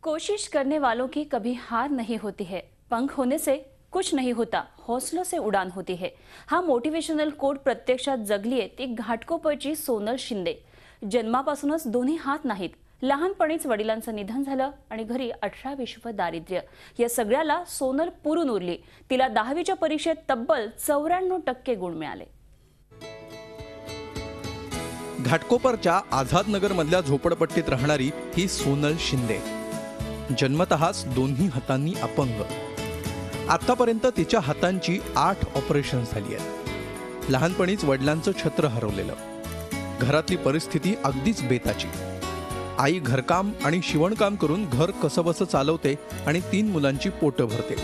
कोशिश करने वालों की कभी हार नहीं होती है। पंख होने से कुछ नहीं होता, हौसलों से उडान होती है। हा मोटिवेशनल कोट प्रत्यक्षात जगलीये ती घाटकोपरची सोनल शिंदे। जन्मापासूनच दोन्ही हात नाहीत, लहानपणीच वडिलांचं निधन झालं आणि घरी 18 विश्व दारिद्र्य। या सगळ्याला सोनल पुरून उरली। तिला 10वीच्या परीक्षेत तब्बल 94% गुण मिळाले। घाटकोपरच्या आझादनगर मधल्या झोपडपट्टीत राहणारी ही सोनल शिंदे जन्मतःच दोन्ही हातांनी अपंग। आतापर्यंत तिच्या हातांची 8 ऑपरेशन झाली आहेत। लहानपणीच वडिलांचं छत्र हरवलेलं, घरातली परिस्थिती अगदीच बेताची। आई घरकाम आणि शिवणकाम करून घर कसबस चालवते आणि 3 मुलांची पोटं भरते।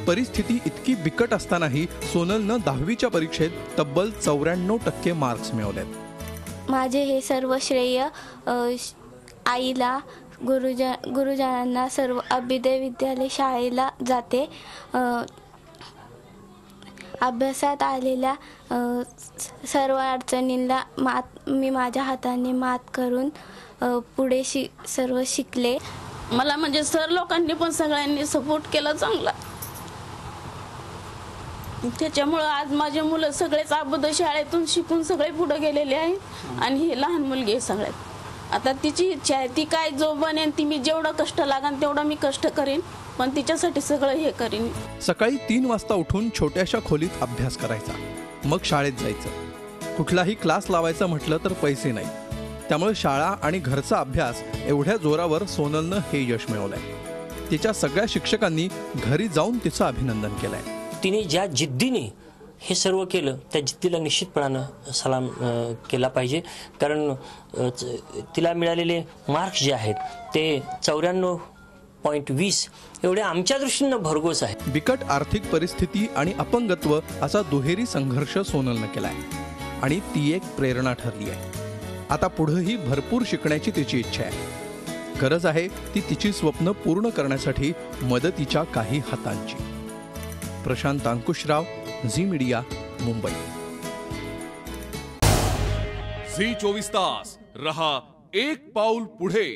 परिस्थिती इतकी बिकट असतानाही सोनलनं 10वीच्या परीक्षेत तब्बल 94% मार्क्स मिळवलेत। माझे हे सर्व श्रेय आईला, गुरुजनांना, सर्व अभ्युदय विद्यालय शाळेला जाते। अभ्यासात आलेल्या सर्व अडचणींना मी माझ्या हाताने मात करून पुढे सर्व शिकले। मला म्हणजे सर लोकांनी पण सगळ्यांनी सपोर्ट केला चांगला। त्याच्यामुळे आज माझे मुलं सगळेच अभ्युदय शाळेतून शिकून सगळे पुढे गेलेले आहेत आणि ही लहान मुलगी आहे सगळ्यात। आता तिची इच्छा आहे, ती काय जो बनेन ती मी जेवढं कष्ट लागेल तेवढं मी कष्ट करेन, पण तिच्यासाठी सगळं हे करेन। सकाळी 3 वाजता उठून छोट्याशा खोलीत अभ्यास करायचा, मग शाळेत जायचं। कुठलाही क्लास लावायचा म्हटलं तर पैसे नाही, त्यामुळे शाळा आणि घरचा अभ्यास एवढ्या जोरावर सोनलनं हे यश मिळवलंय। तिच्या सगळ्या शिक्षकांनी घरी जाऊन तिचं अभिनंदन केलंय। तिने ज्या जिद्दीने हे सर्व केलं त्या जिद्दीला निश्चितपणानं सलाम केला पाहिजे, कारण तिला मिळालेले मार्क्स जे आहेत ते 94.20 एवढे आमच्या दृष्टीनं भरघोस आहे। बिकट आर्थिक परिस्थिती आणि अपंगत्व असा दुहेरी संघर्ष सोनलनं केलाय आणि ती एक प्रेरणा ठरली आहे। आता पुढेही भरपूर शिकण्याची तिची इच्छा आहे। गरज आहे ती तिची स्वप्न पूर्ण करण्यासाठी मदतीच्या काही हातांची। प्रशांत अंकुशराव, झी मीडिया, मुंबई। झी 24 तास रहा एक पाऊल पुढे।